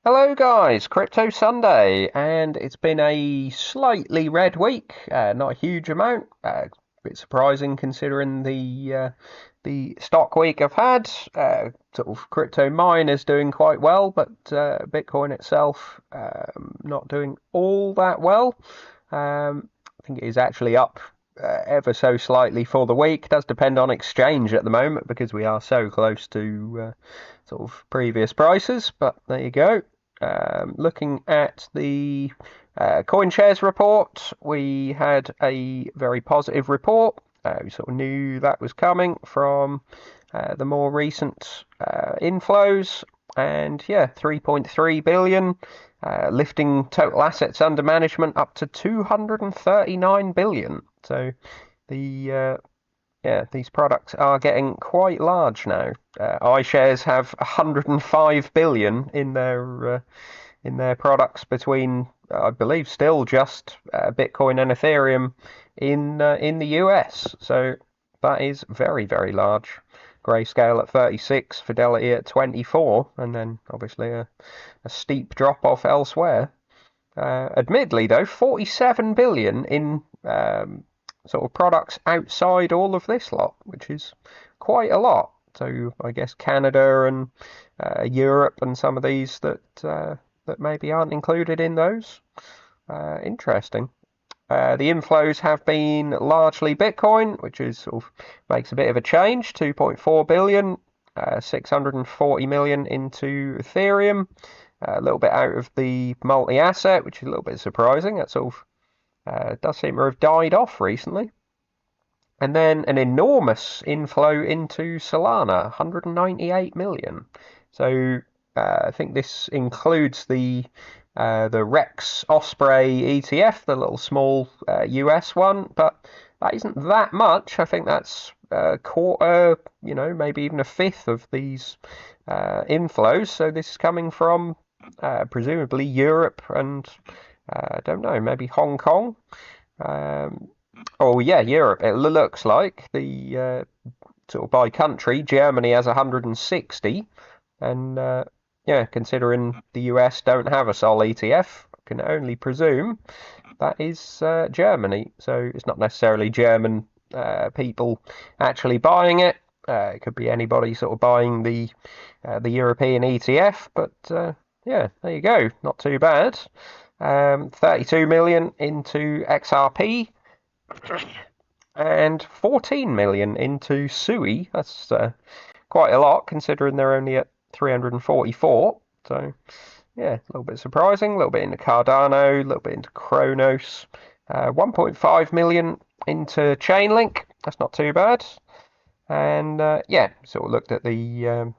Hello guys, Crypto Sunday, and it's been a slightly red week. Not a huge amount. A bit surprising considering the stock week I've had. Sort of crypto mine is doing quite well, but Bitcoin itself not doing all that well. I think it is actually up ever so slightly for the week. It does depend on exchange at the moment because we are so close to sort of previous prices. But there you go. Looking at the coin shares report, we had a very positive report. We sort of knew that was coming from the more recent inflows, and yeah, 3.3 billion, lifting total assets under management up to 239 billion. So the yeah, these products are getting quite large now. iShares have 105 billion in their products between, I believe, still just Bitcoin and Ethereum in the US. So that is very large. Grayscale at 36, Fidelity at 24, and then obviously a steep drop off elsewhere. Admittedly, though, 47 billion in sort of products outside all of this lot, which is quite a lot. So I guess Canada and Europe and some of these that maybe aren't included in those. Interesting. The inflows have been largely Bitcoin, which is sort of makes a bit of a change. 2.4 billion, 640 million into Ethereum. A little bit out of the multi-asset, which is a little bit surprising. That sort of does seem to have died off recently. And then an enormous inflow into Solana, 198 million. So I think this includes the Rex Osprey ETF, the little small US one, but that isn't that much. I think that's a quarter, maybe even a fifth of these inflows. So this is coming from presumably Europe and I don't know, maybe Hong Kong. Um, oh yeah, Europe. It looks like the sort of by country, Germany has 160, and yeah, considering the US don't have a Sol ETF, I can only presume that is Germany. So it's not necessarily German people actually buying it. It could be anybody sort of buying the European ETF, but yeah, there you go. Not too bad. 32 million into XRP and 14 million into SUI. That's quite a lot considering they're only at 344. So yeah, a little bit surprising. A little bit into Cardano, a little bit into Kronos. 1.5 million into Chainlink. That's not too bad. And yeah, sort of looked at the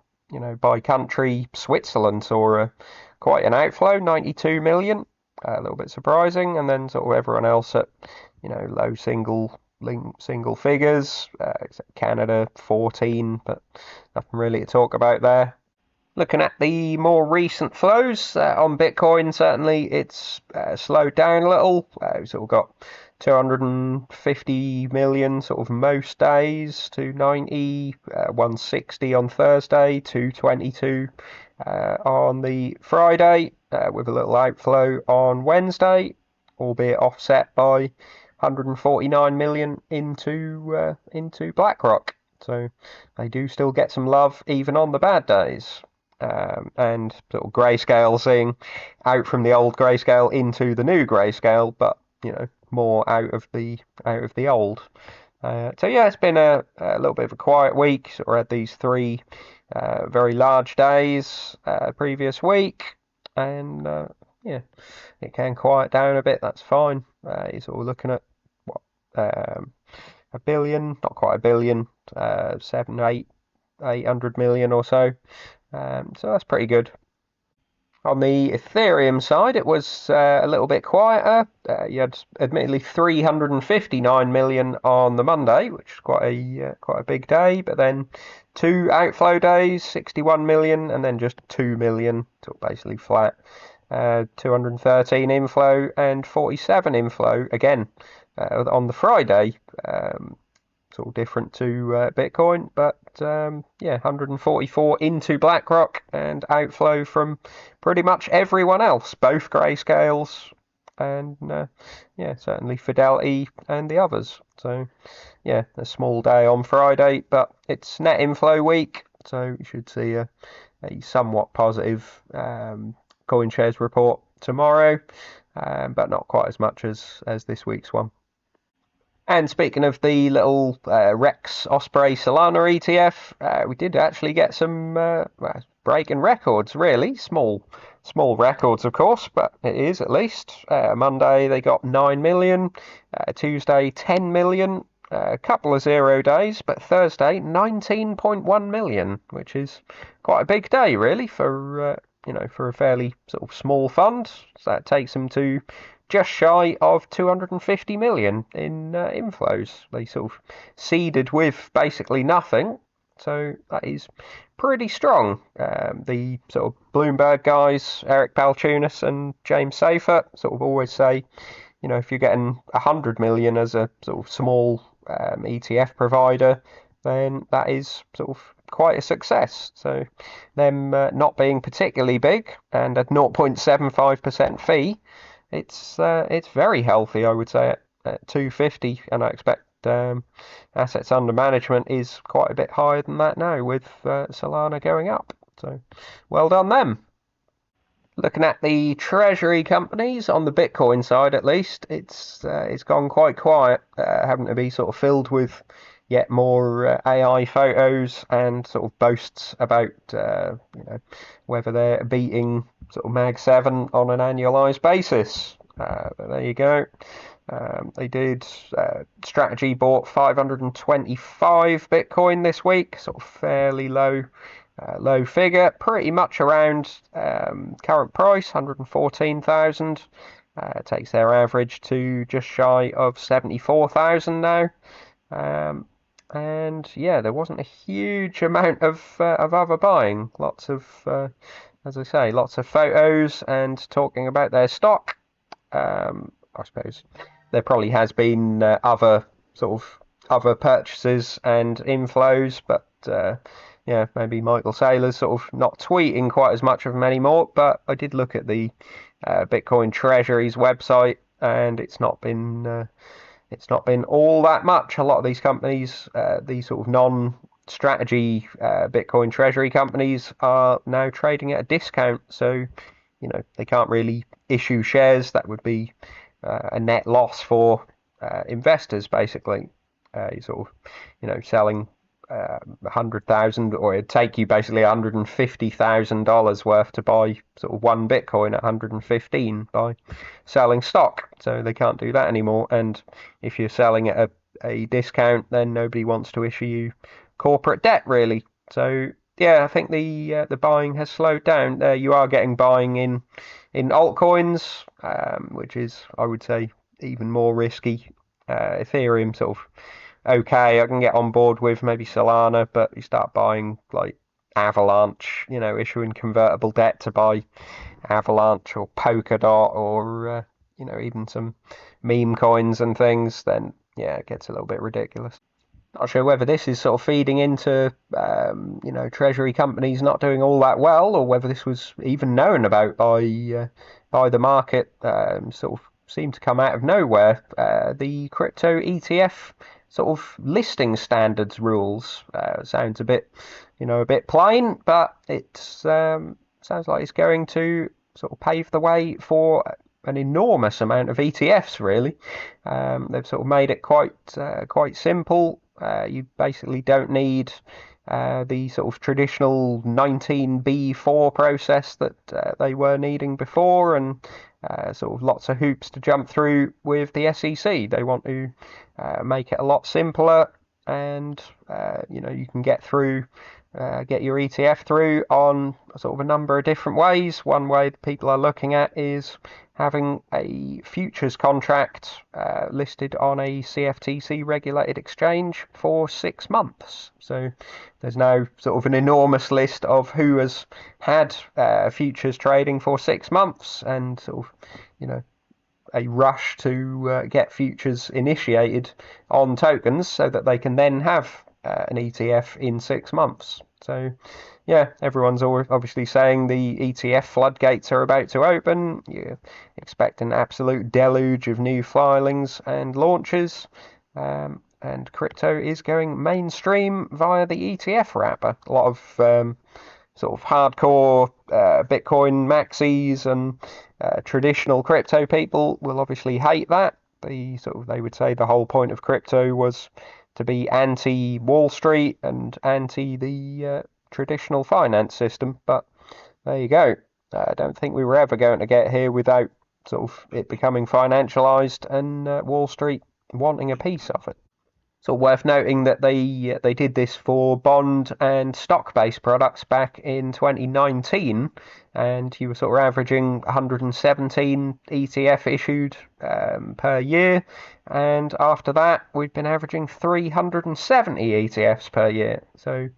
by country. Switzerland saw quite an outflow, 92 million. A little bit surprising, and then sort of everyone else at low single figures. Except Canada 14, but nothing really to talk about there. Looking at the more recent flows on Bitcoin, certainly it's slowed down a little. We've sort of got 250 million sort of most days, 290, 160 on Thursday, 222 on the Friday, with a little outflow on Wednesday, albeit offset by 149 million into BlackRock. So they do still get some love even on the bad days. And sort of grayscale seeing out from the old grayscale into the new grayscale, but more out of the old. So yeah, it's been a little bit of a quiet week. Sort of had these three very large days previous week, and yeah, it can quiet down a bit. That's fine. You're sort of looking at what a billion, not quite a billion, 800 million or so. So that's pretty good. On the Ethereum side, it was a little bit quieter. You had admittedly 359 million on the Monday, which is quite a big day. But then two outflow days, 61 million, and then just 2 million, so basically flat. 213 inflow and 47 inflow again on the Friday. It's all different to Bitcoin, but yeah, 144 into BlackRock and outflow from pretty much everyone else, both grayscales and yeah, certainly Fidelity and the others. So yeah, a small day on Friday, but it's net inflow week, so you should see a somewhat positive coin shares report tomorrow, but not quite as much as this week's one. And speaking of the little Rex Osprey Solana ETF, we did actually get some breaking records, really. Small records, of course, but it is at least. Monday they got 9 million, Tuesday 10 million, a couple of 0 days, but Thursday 19.1 million, which is quite a big day, really, for for a fairly sort of small fund. So that takes them to just shy of 250 million in inflows. They sort of seeded with basically nothing, so that is pretty strong. The sort of Bloomberg guys, Eric Balchunas and James Safer, sort of always say, if you're getting 100 million as a sort of small ETF provider, then that is sort of quite a success. So them not being particularly big and at 0.75% fee, it's very healthy, I would say, at 250, and I expect assets under management is quite a bit higher than that now with Solana going up. So well done them. Looking at the treasury companies on the Bitcoin side, at least, it's gone quite quiet, having to be sort of filled with yet more AI photos and sort of boasts about whether they're beating sort of Mag 7 on an annualized basis. But there you go. They did. Strategy bought 525 Bitcoin this week, sort of fairly low figure, pretty much around current price, 114,000. Takes their average to just shy of 74,000 now. And yeah, there wasn't a huge amount of other buying. Lots of, as I say, lots of photos and talking about their stock. I suppose there probably has been other purchases and inflows, but yeah, maybe Michael Saylor's sort of not tweeting quite as much of them anymore. But I did look at the Bitcoin Treasury's website, and it's not been all that much. A lot of these companies, these sort of non-strategy Bitcoin treasury companies, are now trading at a discount. So, they can't really issue shares. That would be a net loss for investors, basically. You sort of, selling 100,000, or it'd take you basically $150,000 worth to buy sort of one Bitcoin at 115 by selling stock. So they can't do that anymore. And if you're selling at a discount, then nobody wants to issue you corporate debt, really. So yeah, I think the buying has slowed down. You are getting buying in altcoins, which is, I would say, even more risky. Ethereum sort of okay, I can get on board with maybe Solana, but you start buying like Avalanche, issuing convertible debt to buy Avalanche or Polkadot or even some meme coins and things, then yeah, it gets a little bit ridiculous. Not sure whether this is sort of feeding into treasury companies not doing all that well, or whether this was even known about by the market. Sort of seemed to come out of nowhere. The crypto ETF sort of listing standards rules sounds a bit plain, but it sounds like it's going to sort of pave the way for an enormous amount of ETFs. Really, they've sort of made it quite simple. You basically don't need the sort of traditional 19B4 process that they were needing before, and sort of lots of hoops to jump through with the SEC. They want to make it a lot simpler, and you can get your ETF through on sort of a number of different ways. One way that people are looking at is having a futures contract listed on a CFTC regulated exchange for 6 months. So there's now sort of an enormous list of who has had futures trading for 6 months, and sort of, a rush to get futures initiated on tokens so that they can then have an ETF in 6 months. So yeah, everyone's obviously saying the ETF floodgates are about to open. You expect an absolute deluge of new filings and launches. And crypto is going mainstream via the ETF wrapper. A lot of sort of hardcore Bitcoin maxis and traditional crypto people will obviously hate that. They would say the whole point of crypto was to be anti Wall Street and anti the traditional finance system. But there you go. I don't think we were ever going to get here without sort of it becoming financialized and Wall Street wanting a piece of it. So worth noting that they did this for bond and stock-based products back in 2019, and you were sort of averaging 117 ETF issued per year, and after that we've been averaging 370 ETFs per year. So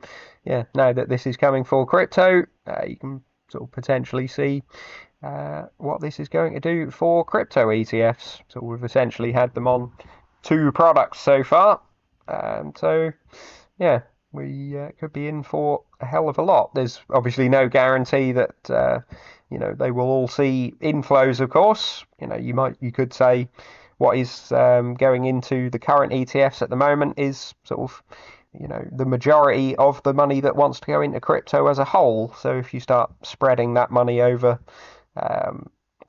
yeah, now that this is coming for crypto, you can sort of potentially see what this is going to do for crypto ETFs. So we've essentially had them on 2 products so far. So, yeah, we could be in for a hell of a lot. There's obviously no guarantee that they will all see inflows. Of course, you could say what is going into the current ETFs at the moment is sort of the majority of the money that wants to go into crypto as a whole. So if you start spreading that money over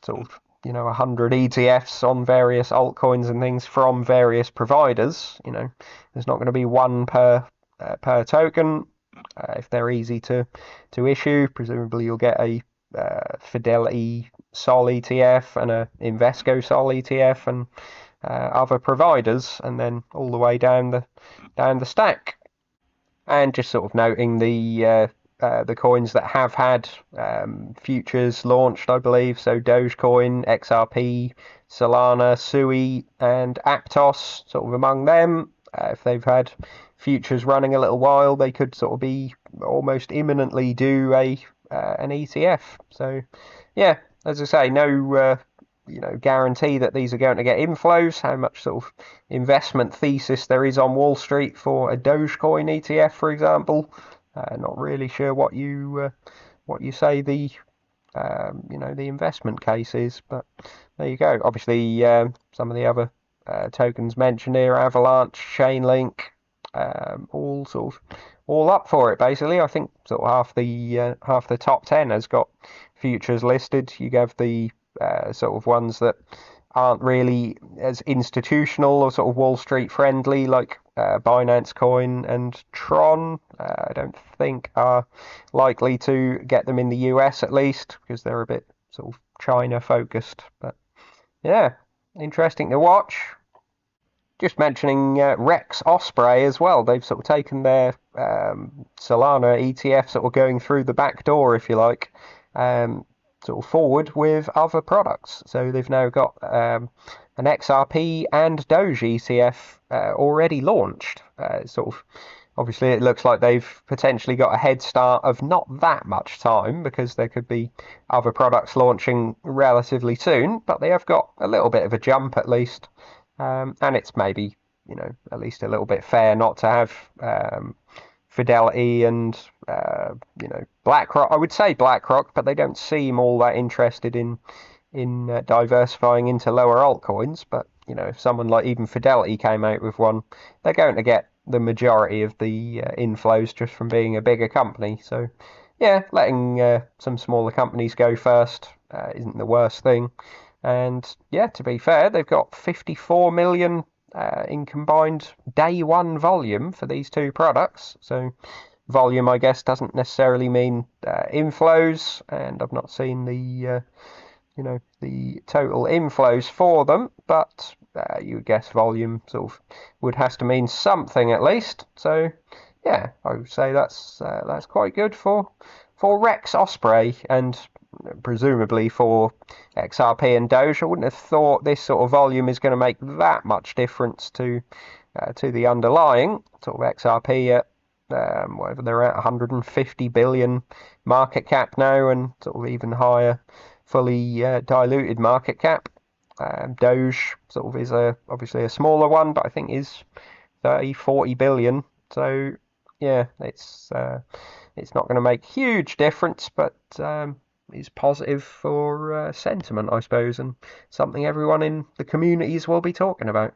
sort of 100 ETFs on various altcoins and things from various providers, there's not going to be one per token. If they're easy to issue, presumably you'll get a Fidelity Sol ETF and a Invesco Sol ETF and other providers, and then all the way down the stack. And just sort of noting the coins that have had futures launched, I believe. So Dogecoin, XRP, Solana, Sui, and Aptos, sort of among them. If they've had futures running a little while, they could sort of be almost imminently due an ETF. So yeah, as I say, no guarantee that these are going to get inflows. How much sort of investment thesis there is on Wall Street for a Dogecoin ETF, for example. Not really sure what you say the the investment case is, but there you go. Obviously, some of the other tokens mentioned here, Avalanche, Chainlink, all up for it. Basically, I think sort of half the top 10 has got futures listed. You have the sort of ones that aren't really as institutional or sort of Wall Street friendly, like Binance Coin and Tron. I don't think are likely to get them in the US, at least, because they're a bit sort of China focused. But yeah, interesting to watch. Just mentioning Rex Osprey as well. They've sort of taken their Solana ETF sort of going through the back door, if you like, sort of forward with other products. So they've now got an XRP and Doge ETF already launched. Sort of obviously it looks like they've potentially got a head start of not that much time, because there could be other products launching relatively soon, but they have got a little bit of a jump at least. And it's maybe at least a little bit fair not to have Fidelity and BlackRock. I would say BlackRock, but they don't seem all that interested in diversifying into lower altcoins. But if someone like even Fidelity came out with one, they're going to get the majority of the inflows just from being a bigger company. So yeah, letting some smaller companies go first isn't the worst thing. And yeah, to be fair, they've got 54 million in combined day one volume for these 2 products. So volume, I guess, doesn't necessarily mean inflows, and I've not seen the the total inflows for them, but you would guess volume sort of has to mean something at least. So yeah, I would say that's quite good for Rex Osprey, and presumably for XRP and Doge. I wouldn't have thought this sort of volume is going to make that much difference to the underlying sort of XRP at whatever they're at, 150 billion market cap now, and sort of even higher fully diluted market cap. Doge sort of is obviously a smaller one, but I think is 30, 40 billion. So yeah, it's not going to make a huge difference, but is positive for sentiment, I suppose, and something everyone in the communities will be talking about.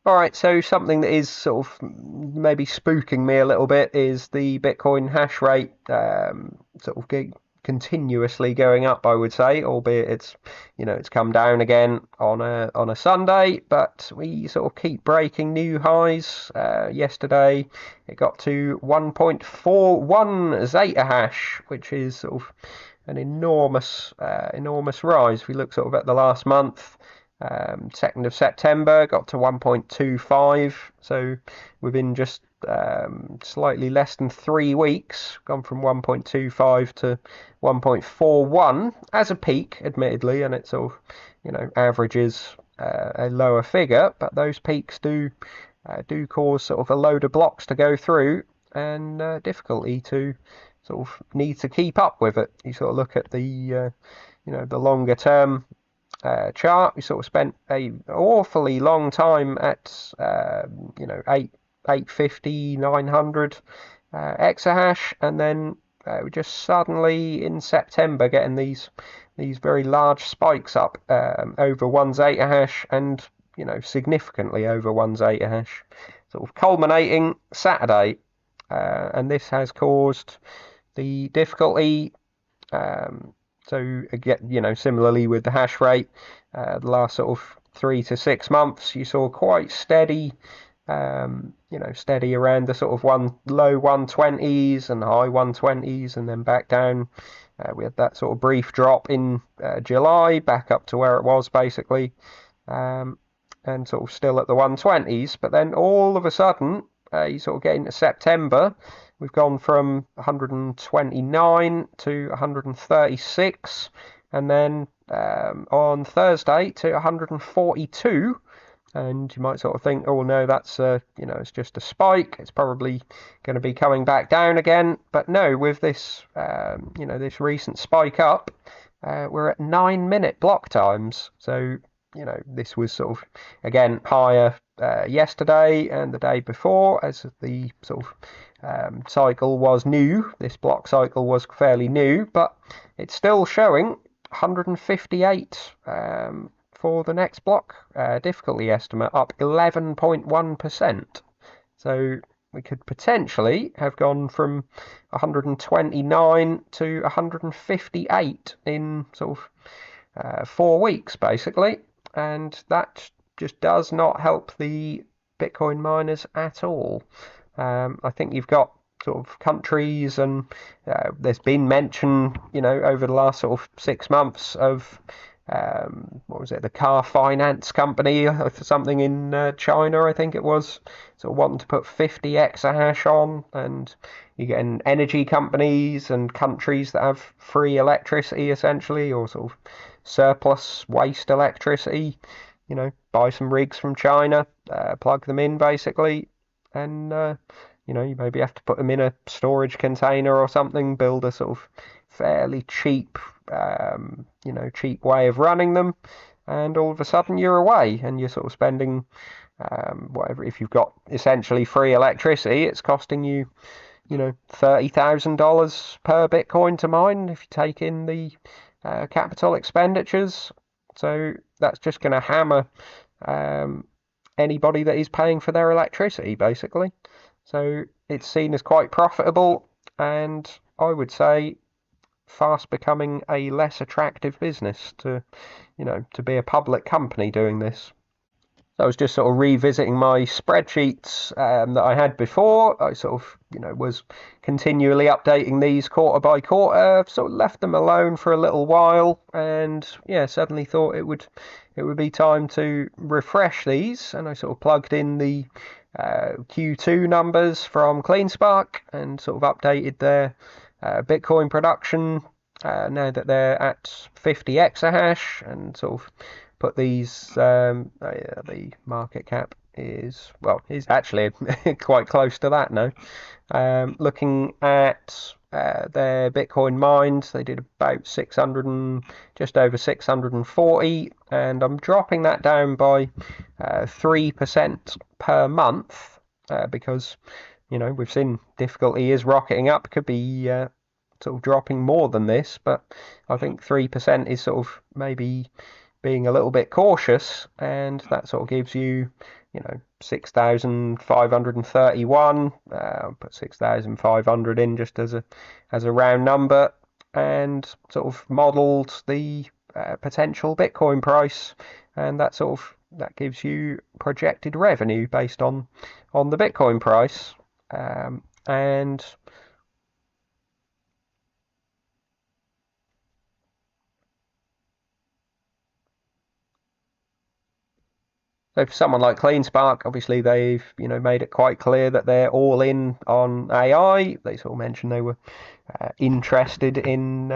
All right, so something that is sort of maybe spooking me a little bit is the Bitcoin hash rate sort of continuously going up, I would say, albeit it's come down again on a Sunday, but we sort of keep breaking new highs. Yesterday it got to 1.41 zettahash, which is sort of an enormous rise. If we look sort of at the last month, 2nd of September got to 1.25, so within just slightly less than 3 weeks, gone from 1.25 to 1.41 as a peak, admittedly, and it sort of averages a lower figure, but those peaks do cause sort of a load of blocks to go through and difficulty to sort of need to keep up with it. You sort of look at the the longer term chart. We sort of spent a awfully long time at 850, 900 exahash, and then we just suddenly in September getting these very large spikes up over 1 zettahash, and significantly over 1 zettahash, sort of culminating Saturday, and this has caused the difficulty. So again, similarly with the hash rate, the last sort of 3 to 6 months, you saw quite steady, steady around the sort of low 120s and high 120s, and then back down. We had that sort of brief drop in July, back up to where it was basically, and sort of still at the 120s. But then all of a sudden, you sort of get into September. We've gone from 129 to 136, and then on Thursday to 142. And you might sort of think, oh no, that's it's just a spike. It's probably going to be coming back down again. But no, with this this recent spike up, we're at 9-minute block times. So this was sort of again higher yesterday and the day before, as the sort of cycle was new. This block cycle was fairly new, but it's still showing 158 for the next block difficulty estimate, up 11.1%. So we could potentially have gone from 129 to 158 in sort of 4 weeks, basically, and that just does not help the Bitcoin miners at all. I think you've got sort of countries, and there's been mention, over the last sort of 6 months of what was it, the car finance company or something in China, I think it was, sort of wanting to put 50 exahash on, and you get energy companies and countries that have free electricity essentially, or sort of surplus waste electricity, buy some rigs from China, plug them in basically, and you maybe have to put them in a storage container or something, build a sort of fairly cheap cheap way of running them, and all of a sudden you're away and you're sort of spending whatever. If you've got essentially free electricity, it's costing you $30,000 per Bitcoin to mine if you take in the capital expenditures. So that's just going to hammer anybody that is paying for their electricity, basically. So it's seen as quite profitable, and I would say fast becoming a less attractive business to be a public company doing this. So I was just sort of revisiting my spreadsheets that I had before. I sort of was continually updating these quarter by quarter. Sort of left them alone for a little while, and suddenly thought it would be time to refresh these, and I sort of plugged in the Q2 numbers from CleanSpark and sort of updated their Bitcoin production now that they're at 50 exahash, and sort of put these the market cap is actually quite close to that now. Looking at their Bitcoin mined, they did about 600 and just over 640, and I'm dropping that down by 3% per month because we've seen difficulty is rocketing up. Could be sort of dropping more than this, but I think 3% is sort of maybe being a little bit cautious, and that sort of gives you, 6,531. Put 6,500 in just as a round number, and sort of modelled the potential Bitcoin price, and that gives you projected revenue based on the Bitcoin price, and so for someone like CleanSpark, obviously they've made it quite clear that they're all in on AI. They sort of mentioned they were interested in.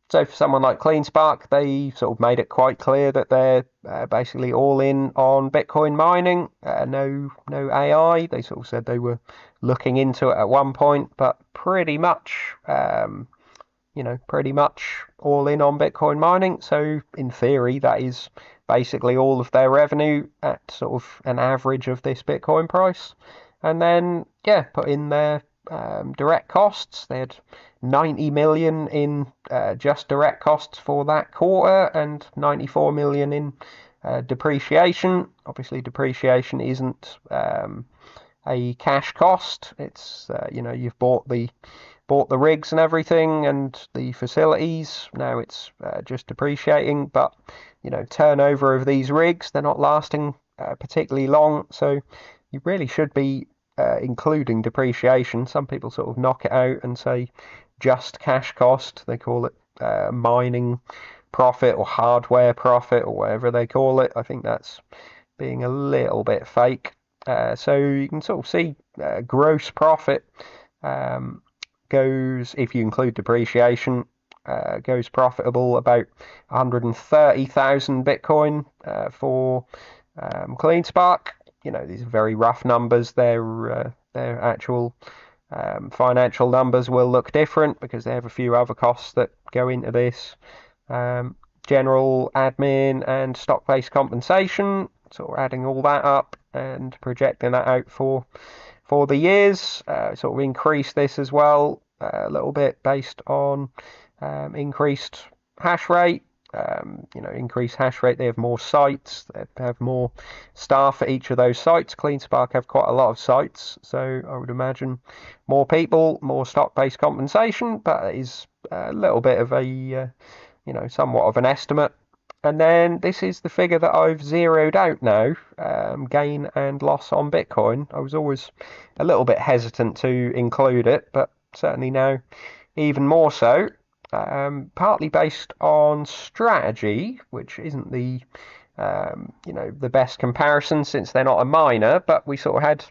So for someone like CleanSpark, they sort of made it quite clear that they're basically all in on Bitcoin mining. No AI. They sort of said they were looking into it at one point, but pretty much pretty much all in on Bitcoin mining. So in theory, that is basically all of their revenue at sort of an average of this Bitcoin price. And then, put in their direct costs. They had 90 million in just direct costs for that quarter, and 94 million in depreciation. Obviously, depreciation isn't a cash cost. It's you've bought the rigs and everything and the facilities. Now it's just depreciating, but turnover of these rigs, they're not lasting particularly long, so you really should be including depreciation. Some people sort of knock it out and say just cash cost. They call it mining profit or hardware profit or whatever they call it. I think that's being a little bit fake. So you can sort of see gross profit goes, if you include depreciation, goes profitable about 130,000 Bitcoin for CleanSpark. These are very rough numbers. Their actual financial numbers will look different because they have a few other costs that go into this. General admin and stock-based compensation, sort of adding all that up and projecting that out for the years. Sort of increase this as well a little bit based on increased hash rate. Increased hash rate. They have more sites. They have more staff at each of those sites. CleanSpark have quite a lot of sites, so I would imagine more people, more stock-based compensation, but it is a little bit of a, somewhat of an estimate. And then this is the figure that I've zeroed out now, gain and loss on Bitcoin. I was always a little bit hesitant to include it, but certainly now even more so. Partly based on strategy, which isn't the the best comparison since they're not a miner, but we sort of had,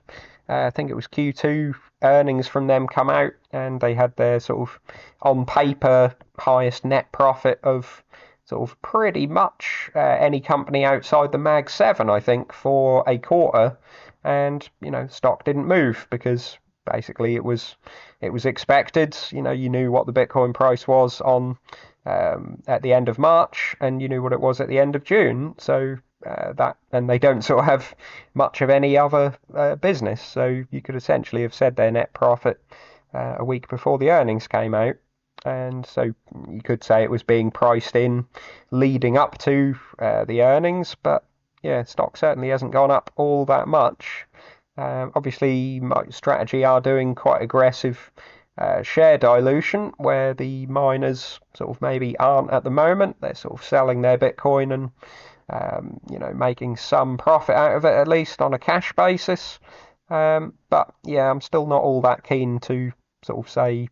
I think it was Q2 earnings from them come out, and they had their sort of on paper highest net profit of sort of pretty much any company outside the Mag 7, I think, for a quarter, and stock didn't move because basically it was expected. You knew what the Bitcoin price was on at the end of March, and you knew what it was at the end of June. So and they don't sort of have much of any other business. So you could essentially have said their net profit a week before the earnings came out, and so you could say it was being priced in leading up to the earnings. But stock certainly hasn't gone up all that much. Obviously, MicroStrategy are doing quite aggressive share dilution, where the miners sort of maybe aren't at the moment. They're sort of selling their Bitcoin and making some profit out of it, at least on a cash basis. But I'm still not all that keen to sort of say,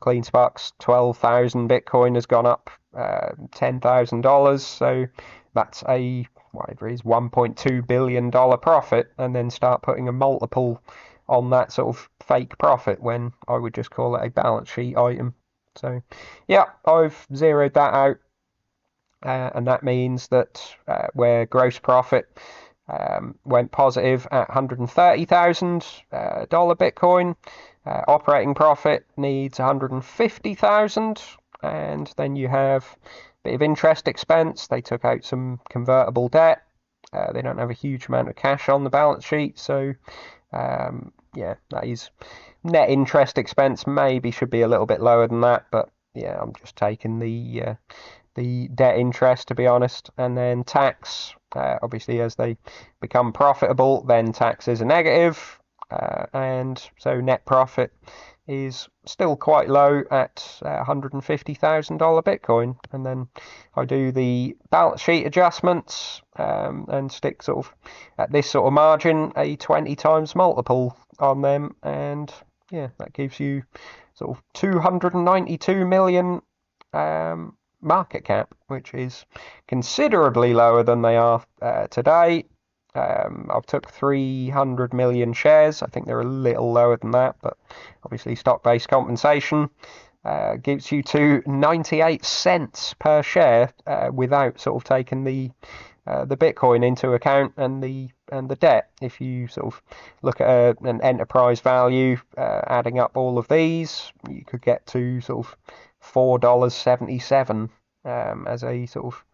CleanSpark's 12,000 Bitcoin has gone up $10,000, so that's a whatever it is, $1.2 billion profit, and then start putting a multiple on that sort of fake profit when I would just call it a balance sheet item. So I've zeroed that out, and that means that where gross profit went positive at $130,000 Bitcoin, operating profit needs 150,000, and then you have bit of interest expense. They took out some convertible debt, They don't have a huge amount of cash on the balance sheet, so yeah, that is net interest expense maybe should be a little bit lower than that, but yeah, I'm just taking the debt interest, to be honest. And then tax, obviously as they become profitable, then tax is a negative, and so net profit is still quite low at $150,000 Bitcoin. And then I do the balance sheet adjustments and stick sort of at this sort of margin a 20 times multiple on them, and yeah, that gives you sort of 292 million market cap, which is considerably lower than they are today. I've took 300 million shares. I think they're a little lower than that, but obviously stock-based compensation gives you to 98 cents per share without sort of taking the Bitcoin into account and the debt. If you sort of look at an enterprise value, adding up all of these, you could get to sort of $4.77 as a sort of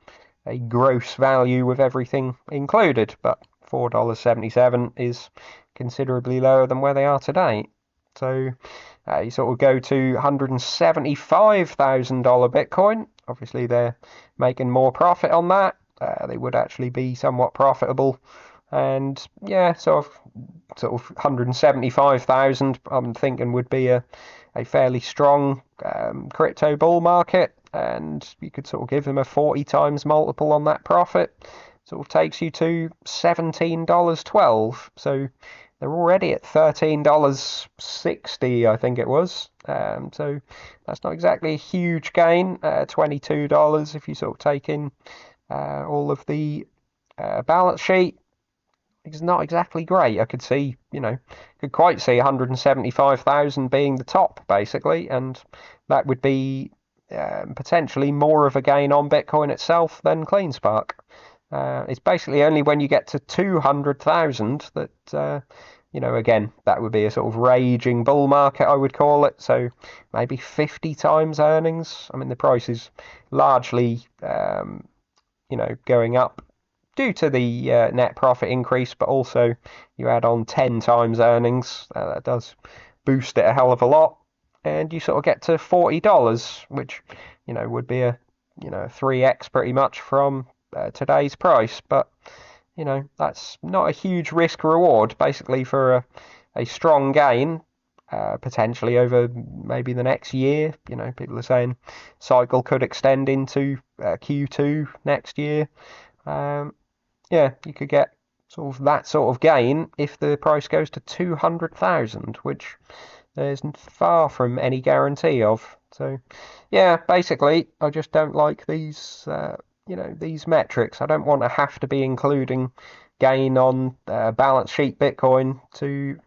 a gross value with everything included, but $4.77 is considerably lower than where they are today. So you sort of go to $175,000 Bitcoin. Obviously, they're making more profit on that. They would actually be somewhat profitable, and yeah, sort of 175,000. I'm thinking would be a fairly strong crypto bull market, and you could sort of give them a 40 times multiple on that profit. Sort of takes you to $17.12. So they're already at $13.60, I think it was. So that's not exactly a huge gain. $22 if you sort of take in all of the balance sheet. It's not exactly great. I could see, could quite see 175,000 being the top, basically, and that would be potentially more of a gain on Bitcoin itself than CleanSpark. It's basically only when you get to 200,000 that, again, that would be a sort of raging bull market, I would call it. So maybe 50 times earnings. I mean, the price is largely, going up due to the net profit increase, but also you add on 10 times earnings. That does boost it a hell of a lot. And you sort of get to $40, which, would be a 3x pretty much from today's price. But, that's not a huge risk reward, basically, for a strong gain, potentially over maybe the next year. People are saying cycle could extend into Q2 next year. Yeah, you could get sort of that sort of gain if the price goes to 200,000, which there's far from any guarantee of. So, yeah, basically, I just don't like these, these metrics. I don't want to have to be including gain on balance sheet Bitcoin to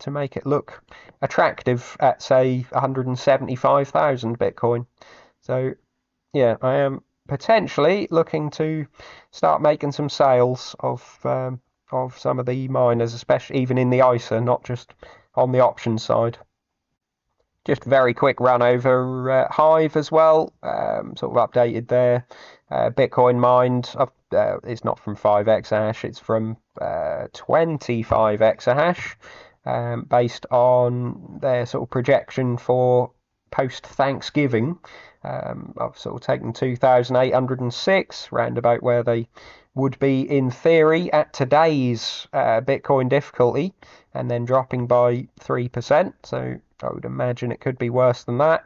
make it look attractive at, say, 175,000 Bitcoin. So, yeah, I am potentially looking to start making some sales of some of the miners, especially even in the ISA, not just on the options side. Just very quick run over Hive as well, sort of updated there. Bitcoin mined, it's not from 5 exahash, it's from 25 exahash, based on their sort of projection for post-Thanksgiving. I've sort of taken 2,806, round about where they would be in theory at today's Bitcoin difficulty, and then dropping by 3%. So I would imagine it could be worse than that.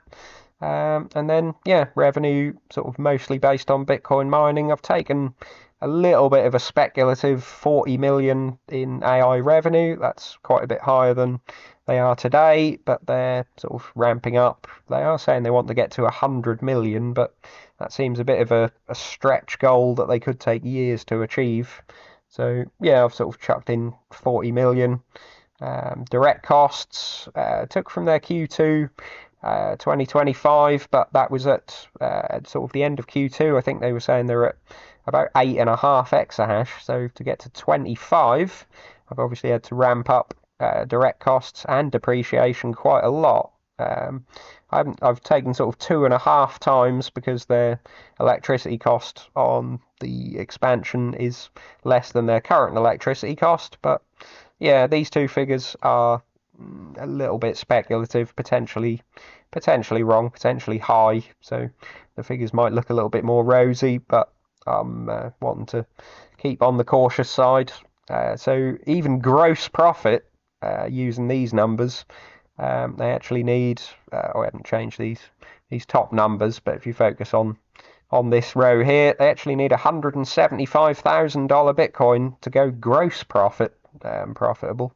And then, yeah, revenue sort of mostly based on Bitcoin mining. I've taken a little bit of a speculative 40 million in AI revenue. That's quite a bit higher than they are today, but they're sort of ramping up. They are saying they want to get to 100 million, but that seems a bit of a stretch goal that they could take years to achieve. So, yeah, I've sort of chucked in 40 million. Direct costs took from their Q2 2025, but that was at sort of the end of Q2. I think they were saying they're at about 8.5 exahash. So to get to 25, I've obviously had to ramp up direct costs and depreciation quite a lot. I've taken sort of 2.5 times because their electricity cost on the expansion is less than their current electricity cost. But yeah, these two figures are a little bit speculative, potentially wrong, potentially high. So the figures might look a little bit more rosy, but I'm wanting to keep on the cautious side. So even gross profit using these numbers, they actually need. I haven't changed these top numbers, but if you focus on this row here, they actually need $175,000 Bitcoin to go gross profitable,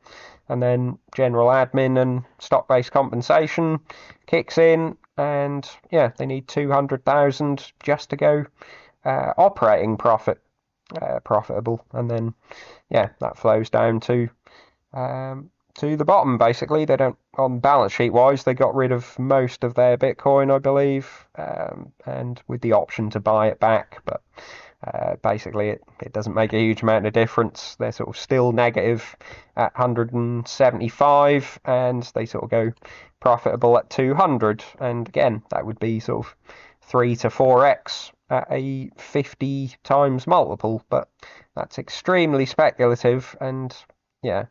and then general admin and stock-based compensation kicks in, and yeah, they need 200,000 just to go operating profitable, and then yeah, that flows down to the bottom. Basically, they don't, on balance sheet wise, they got rid of most of their Bitcoin, I believe, and with the option to buy it back, but basically it doesn't make a huge amount of difference. They're sort of still negative at 175, and they sort of go profitable at 200, and again, that would be sort of 3 to 4x at a 50 times multiple, but that's extremely speculative, and yeah,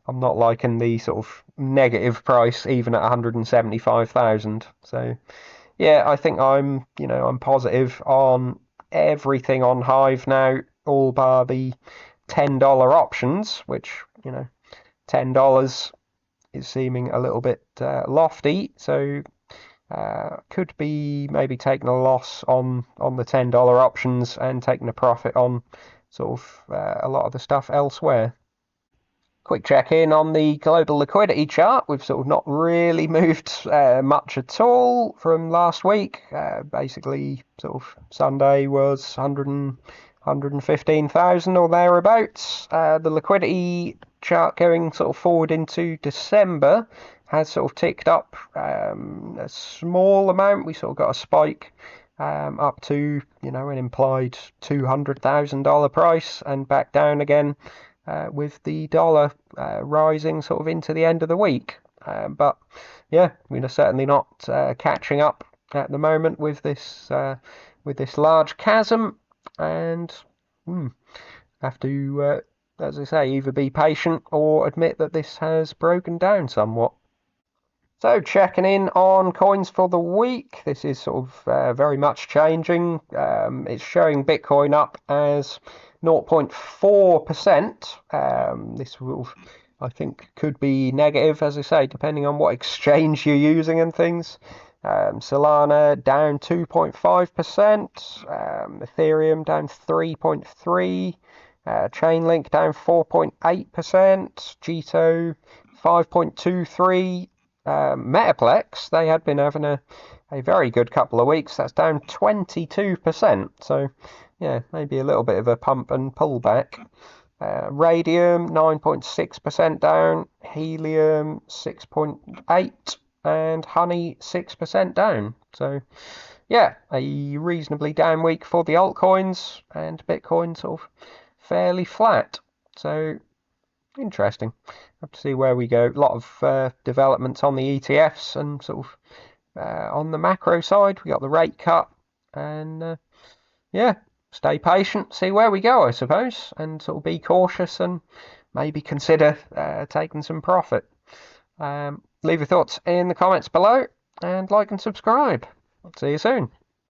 I'm not liking the sort of negative price even at 175,000. So yeah, I think I'm positive on everything on Hive now, all bar the $10 options, which $10 is seeming a little bit lofty. So could be maybe taking a loss on the $10 options and taking a profit on sort of a lot of the stuff elsewhere. Quick check in on the global liquidity chart. We've sort of not really moved much at all from last week. Basically, sort of Sunday was 115,000 or thereabouts. The liquidity chart going sort of forward into December has sort of ticked up a small amount. We sort of got a spike up to an implied $200,000 price, and back down again. With the dollar rising sort of into the end of the week. But yeah, we're certainly not catching up at the moment with this large chasm, and have to, as I say, either be patient or admit that this has broken down somewhat. So checking in on coins for the week. This is sort of very much changing. It's showing Bitcoin up as 0.4%. This will, I think, could be negative, as I say, depending on what exchange you're using and things. Solana down 2.5%, Ethereum down 3.3%, Chainlink down 4.8%, Jito 5.23%. Metaplex, they had been having a very good couple of weeks. That's down 22%. So yeah, maybe a little bit of a pump and pullback. Radium 9.6% down, Helium 6.8%, and Honey 6% down. So yeah, a reasonably down week for the altcoins, and Bitcoin sort of fairly flat. So interesting. Have to see where we go. A lot of developments on the ETFs, and sort of on the macro side, we got the rate cut, and yeah, stay patient, see where we go, I suppose, and sort of be cautious and maybe consider taking some profit. Leave your thoughts in the comments below, and like and subscribe. I'll see you soon.